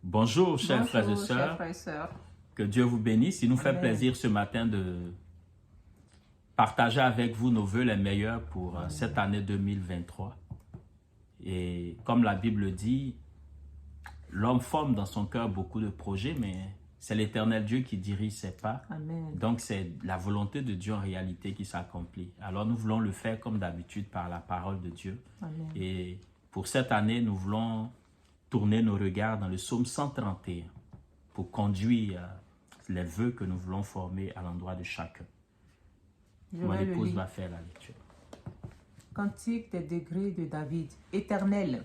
Bonjour, chers frères et Bonjour, chers sœurs. frères et sœurs. Que Dieu vous bénisse. Il nous fait Amen. plaisir ce matin de partager avec vous nos vœux les meilleurs pour cette année 2023. Et comme la Bible dit, l'homme forme dans son cœur beaucoup de projets, mais c'est l'Éternel Dieu qui dirige ses pas. Amen. Donc c'est la volonté de Dieu en réalité qui s'accomplit. Alors nous voulons le faire comme d'habitude par la parole de Dieu. Amen. Et pour cette année, nous voulons tourner nos regards dans le psaume 131 pour conduire les vœux que nous voulons former à l'endroit de chacun. Mon épouse va faire la lecture. Cantique des degrés de David. Éternel,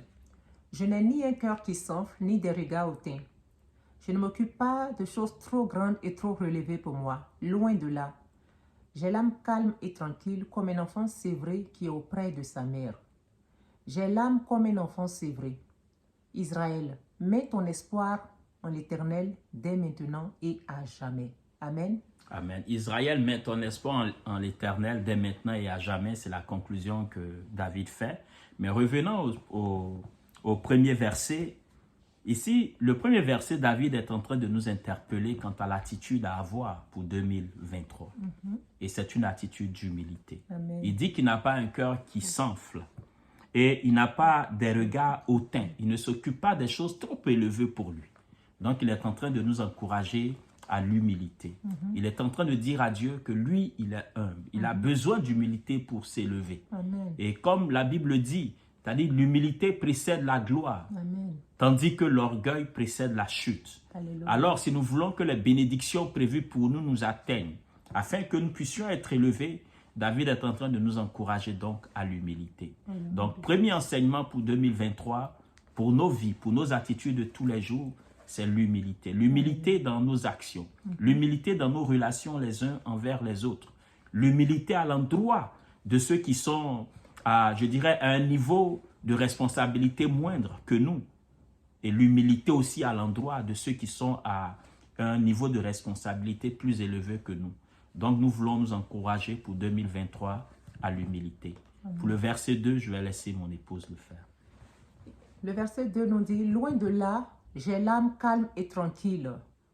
je n'ai ni un cœur qui s'enfle, ni des regards hautains. Je ne m'occupe pas de choses trop grandes et trop relevées pour moi. Loin de là. J'ai l'âme calme et tranquille comme un enfant sévré qui est auprès de sa mère. J'ai l'âme comme un enfant sévré. Israël, mets ton espoir en l'Éternel dès maintenant et à jamais. Amen. Amen. Israël, mets ton espoir en l'Éternel dès maintenant et à jamais. C'est la conclusion que David fait. Mais revenons au premier verset. Ici, le premier verset, David est en train de nous interpeller quant à l'attitude à avoir pour 2023. Et c'est une attitude d'humilité. Amen. Il dit qu'il n'a pas un cœur qui s'enfle. Et il n'a pas des regards hautains. Il ne s'occupe pas des choses trop élevées pour lui. Donc, il est en train de nous encourager à l'humilité. Il est en train de dire à Dieu que lui, il est humble. Il a besoin d'humilité pour s'élever. Amen. Et comme la Bible dit, c'est-à-dire l'humilité précède la gloire, Amen. tandis que l'orgueil précède la chute. Alléluia. Alors, si nous voulons que les bénédictions prévues pour nous nous atteignent, afin que nous puissions être élevés, David est en train de nous encourager donc à l'humilité. Donc, premier enseignement pour 2023, pour nos vies, pour nos attitudes de tous les jours, c'est l'humilité. L'humilité dans nos actions, l'humilité dans nos relations les uns envers les autres, l'humilité à l'endroit de ceux qui sont, je dirais, à un niveau de responsabilité moindre que nous, et l'humilité aussi à l'endroit de ceux qui sont à un niveau de responsabilité plus élevé que nous. Donc, nous voulons nous encourager pour 2023 à l'humilité. Pour le verset 2, je vais laisser mon épouse le faire. Le verset 2 nous dit, loin de là, j'ai l'âme calme et tranquille.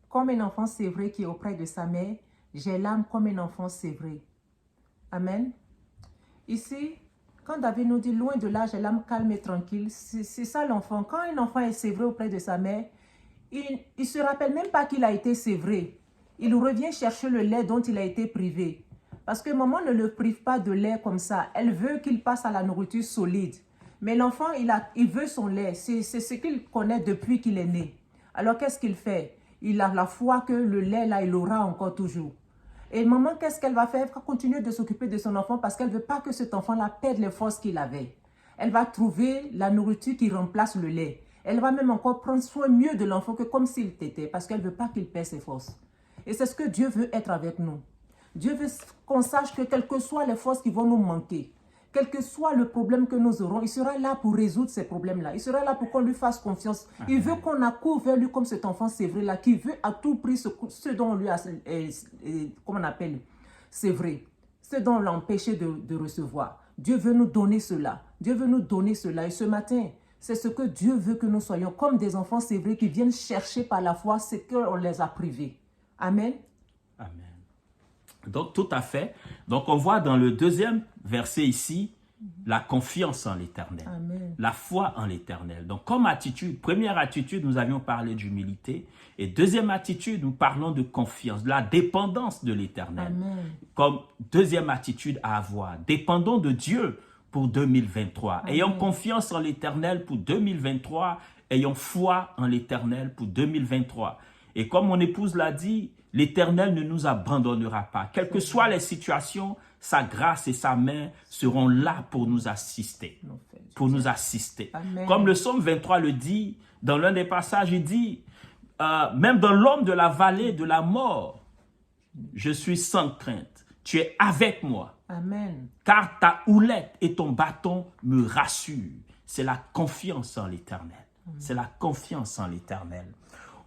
Comme un enfant sévré qui est auprès de sa mère, j'ai l'âme comme un enfant sévré. Amen. Ici, quand David nous dit, loin de là, j'ai l'âme calme et tranquille, c'est ça l'enfant. Quand un enfant est sévré auprès de sa mère, il ne se rappelle même pas qu'il a été sévré. Il revient chercher le lait dont il a été privé. Parce que maman ne le prive pas de lait comme ça. Elle veut qu'il passe à la nourriture solide. Mais l'enfant, il veut son lait. C'est ce qu'il connaît depuis qu'il est né. Alors, qu'est-ce qu'il fait? Il a la foi que le lait, là, il aura encore toujours. Et maman, qu'est-ce qu'elle va faire? Elle va continuer de s'occuper de son enfant parce qu'elle ne veut pas que cet enfant-là perde les forces qu'il avait. Elle va trouver la nourriture qui remplace le lait. Elle va même encore prendre soin mieux de l'enfant que comme s'il était parce qu'elle ne veut pas qu'il perde ses forces. Et c'est ce que Dieu veut être avec nous. Dieu veut qu'on sache que quelles que soient les forces qui vont nous manquer, quel que soit le problème que nous aurons, il sera là pour résoudre ces problèmes-là. Il sera là pour qu'on lui fasse confiance. Il veut qu'on accourt vers lui comme cet enfant sévré-là, qui veut à tout prix ce dont on lui a, comment on appelle, sévré, ce dont on l'a empêché de recevoir. Dieu veut nous donner cela. Dieu veut nous donner cela. Et ce matin, c'est ce que Dieu veut que nous soyons, comme des enfants sévrés qui viennent chercher par la foi ce qu'on les a privés. Amen. Amen. Donc, tout à fait. Donc, on voit dans le deuxième verset ici, la confiance en l'Éternel. La foi en l'Éternel. Donc, comme attitude, première attitude, nous avions parlé d'humilité. Et deuxième attitude, nous parlons de confiance, de la dépendance de l'Éternel. Comme deuxième attitude à avoir. Dépendons de Dieu pour 2023. Amen. Ayons confiance en l'Éternel pour 2023. Ayons foi en l'Éternel pour 2023. Et comme mon épouse l'a dit, l'Éternel ne nous abandonnera pas. Quelles que soient les situations, sa grâce et sa main seront là pour nous assister. Amen. Comme le psaume 23 le dit, dans l'un des passages, il dit, même dans l'ombre de la vallée de la mort, je suis sans crainte. Tu es avec moi. Amen. Car ta houlette et ton bâton me rassurent. C'est la confiance en l'Éternel. C'est la confiance en l'Éternel.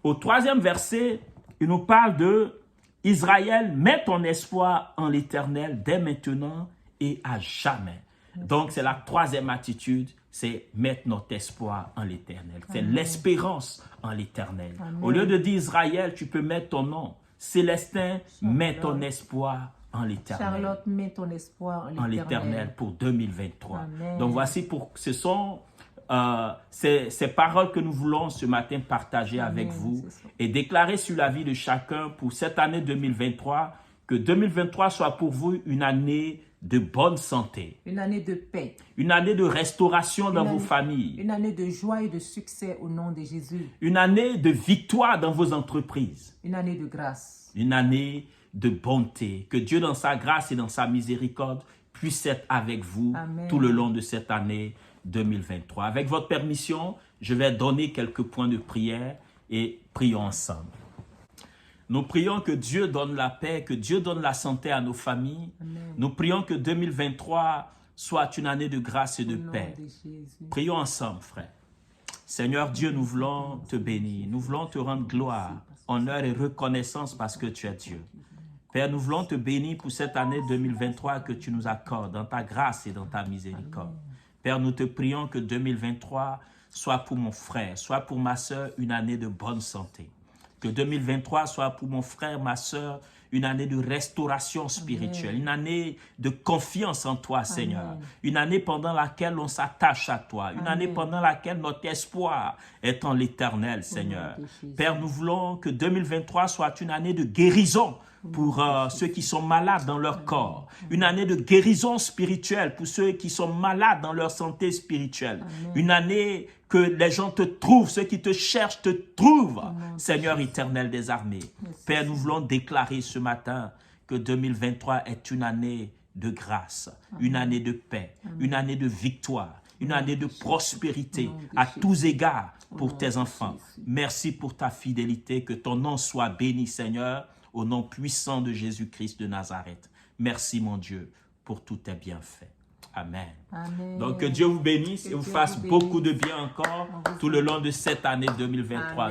Au troisième verset, il nous parle de Israël, mets ton espoir en l'Éternel dès maintenant et à jamais. Donc, c'est la troisième attitude c'est mettre notre espoir en l'Éternel. C'est l'espérance en l'Éternel. Amen. Au lieu de dire Israël, tu peux mettre ton nom. Célestin, mets ton espoir en l'Éternel. Charlotte, mets ton espoir en l'Éternel pour 2023. Amen. Donc voici, ce sont ces paroles que nous voulons ce matin partager avec vous et déclarer sur la vie de chacun pour cette année 2023, que 2023 soit pour vous une année de bonne santé. Une année de paix. Une année de restauration dans vos familles. Une année de joie et de succès au nom de Jésus. Une année de victoire dans vos entreprises. Une année de grâce. Une année de bonté. Que Dieu dans sa grâce et dans sa miséricorde puisse être avec vous Amen. tout le long de cette année 2023. Avec votre permission, je vais donner quelques points de prière et prions ensemble. Nous prions que Dieu donne la paix, que Dieu donne la santé à nos familles. Amen. Nous prions que 2023 soit une année de grâce et de Au nom paix. de Jésus. Prions ensemble, frère. Seigneur Dieu, nous voulons te bénir. Nous voulons te rendre gloire, honneur et reconnaissance parce que tu es Dieu. Père, nous voulons te bénir pour cette année 2023 que tu nous accordes dans ta grâce et dans ta miséricorde. Père, nous te prions que 2023 soit pour mon frère, soit pour ma soeur, une année de bonne santé. Que 2023 soit pour mon frère, ma soeur, une année de restauration spirituelle, Amen. une année de confiance en toi, Seigneur. Amen. Une année pendant laquelle on s'attache à toi, une Amen. année pendant laquelle notre espoir est en l'Éternel, Seigneur. de Jésus. Père, nous voulons que 2023 soit une année de guérison pour ceux qui sont malades dans leur corps. Une année de guérison spirituelle pour ceux qui sont malades dans leur santé spirituelle. Amen. Une année que les gens te trouvent, ceux qui te cherchent te trouvent, Amen. Seigneur éternel des armées. Merci. Père, nous voulons déclarer ce matin que 2023 est une année de grâce, une année de paix, une année de victoire, une année de prospérité à tous égards pour tes enfants. Merci pour ta fidélité, que ton nom soit béni, Seigneur, au nom puissant de Jésus-Christ de Nazareth. Merci, mon Dieu, pour tous tes bienfaits. Amen. Amen. Donc, que Dieu vous bénisse et Que vous Dieu fasse vous beaucoup de bénisse. bien encore On vous tout le long de cette année 2023. Amen.